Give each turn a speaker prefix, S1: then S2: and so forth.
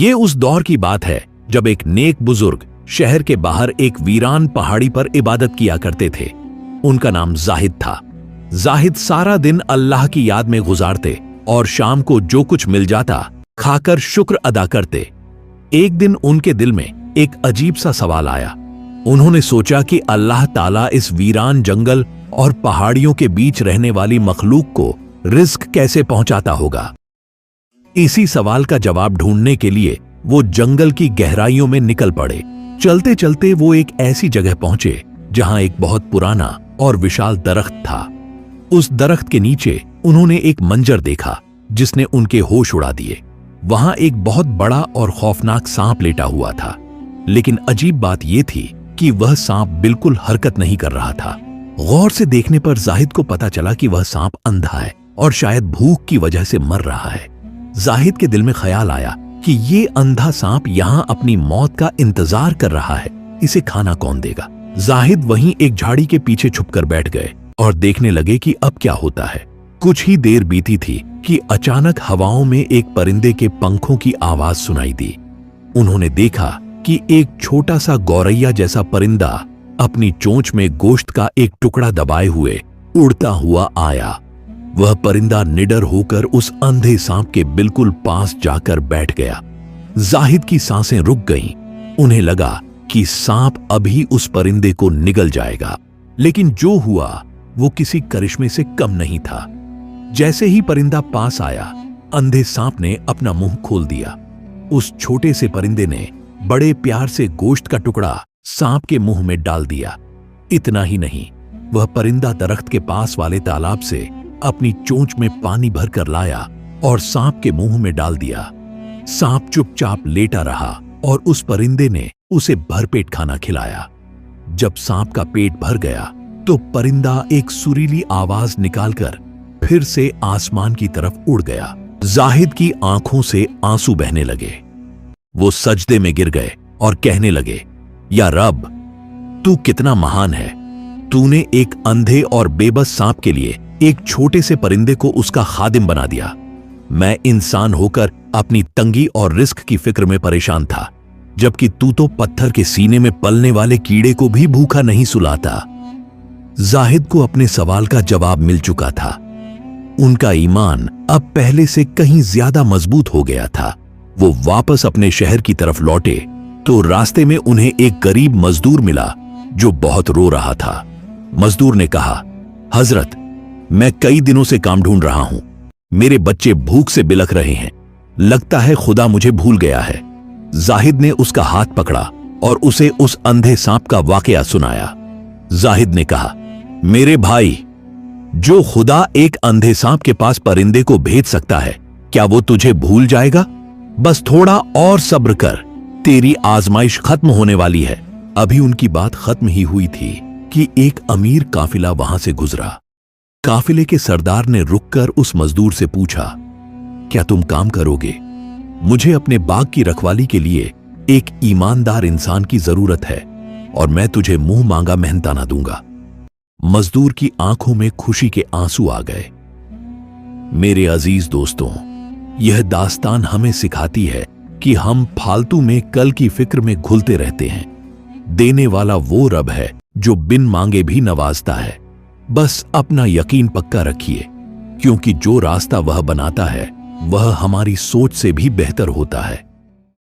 S1: ये उस दौर की बात है जब एक नेक बुजुर्ग शहर के बाहर एक वीरान पहाड़ी पर इबादत किया करते थे। उनका नाम जाहिद था। जाहिद सारा दिन अल्लाह की याद में गुजारते और शाम को जो कुछ मिल जाता खाकर शुक्र अदा करते। एक दिन उनके दिल में एक अजीब सा सवाल आया। उन्होंने सोचा कि अल्लाह ताला इस वीरान जंगल और पहाड़ियों के बीच रहने वाली मखलूक को रिस्क कैसे पहुंचाता होगा। इसी सवाल का जवाब ढूंढने के लिए वो जंगल की गहराइयों में निकल पड़े। चलते चलते वो एक ऐसी जगह पहुंचे जहां एक बहुत पुराना और विशाल दरख्त था। उस दरख्त के नीचे उन्होंने एक मंजर देखा जिसने उनके होश उड़ा दिए। वहां एक बहुत बड़ा और खौफनाक सांप लेटा हुआ था, लेकिन अजीब बात यह थी कि वह सांप बिल्कुल हरकत नहीं कर रहा था। गौर से देखने पर जाहिद को पता चला कि वह सांप अंधा है और शायद भूख की वजह से मर रहा है। जाहिद के दिल में ख्याल आया कि ये अंधा सांप यहां अपनी मौत का इंतजार कर रहा है, इसे खाना कौन देगा। जाहिद वहीं एक झाड़ी के पीछे छुपकर बैठ गए और देखने लगे कि अब क्या होता है। कुछ ही देर बीती थी कि अचानक हवाओं में एक परिंदे के पंखों की आवाज सुनाई दी। उन्होंने देखा कि एक छोटा सा गौरैया जैसा परिंदा अपनी चोंच में गोश्त का एक टुकड़ा दबाए हुए उड़ता हुआ आया। वह परिंदा निडर होकर उस अंधे सांप के बिल्कुल पास जाकर बैठ गया। जाहिद की सांसें रुक गईं। उन्हें लगा कि सांप अभी उस परिंदे को निगल जाएगा, लेकिन जो हुआ वो किसी करिश्मे से कम नहीं था। जैसे ही परिंदा पास आया, अंधे सांप ने अपना मुंह खोल दिया। उस छोटे से परिंदे ने बड़े प्यार से गोश्त का टुकड़ा सांप के मुंह में डाल दिया। इतना ही नहीं, वह परिंदा दरख्त के पास वाले तालाब से अपनी चोंच में पानी भरकर लाया और सांप के मुंह में डाल दिया। सांप चुपचाप लेटा रहा और उस परिंदे ने उसे भरपेट खाना खिलाया। जब सांप का पेट भर गया तो परिंदा एक सुरीली आवाज निकालकर फिर से आसमान की तरफ उड़ गया। जाहिद की आंखों से आंसू बहने लगे। वो सजदे में गिर गए और कहने लगे, या रब, तू कितना महान है। तूने एक अंधे और बेबस सांप के लिए एक छोटे से परिंदे को उसका खादिम बना दिया। मैं इंसान होकर अपनी तंगी और रिस्क की फिक्र में परेशान था, जबकि तू तो पत्थर के सीने में पलने वाले कीड़े को भी भूखा नहीं सुलाता। जाहिद को अपने सवाल का जवाब मिल चुका था। उनका ईमान अब पहले से कहीं ज्यादा मजबूत हो गया था। वो वापस अपने शहर की तरफ लौटे तो रास्ते में उन्हें एक गरीब मजदूर मिला जो बहुत रो रहा था। मजदूर ने कहा, हजरत, मैं कई दिनों से काम ढूंढ रहा हूं। मेरे बच्चे भूख से बिलख रहे हैं। लगता है खुदा मुझे भूल गया है। जाहिद ने उसका हाथ पकड़ा और उसे उस अंधे सांप का वाकया सुनाया। जाहिद ने कहा, मेरे भाई, जो खुदा एक अंधे सांप के पास परिंदे को भेज सकता है, क्या वो तुझे भूल जाएगा? बस थोड़ा और सब्र कर, तेरी आजमाइश खत्म होने वाली है। अभी उनकी बात खत्म ही हुई थी कि एक अमीर काफिला वहां से गुजरा। काफिले के सरदार ने रुककर उस मजदूर से पूछा, क्या तुम काम करोगे? मुझे अपने बाग की रखवाली के लिए एक ईमानदार इंसान की जरूरत है और मैं तुझे मुंह मांगा मेहनताना दूंगा। मजदूर की आंखों में खुशी के आंसू आ गए। मेरे अजीज दोस्तों, यह दास्तान हमें सिखाती है कि हम फालतू में कल की फिक्र में घुलते रहते हैं। देने वाला वो रब है जो बिन मांगे भी नवाजता है। बस अपना यकीन पक्का रखिए, क्योंकि जो रास्ता वह बनाता है वह हमारी सोच से भी बेहतर होता है।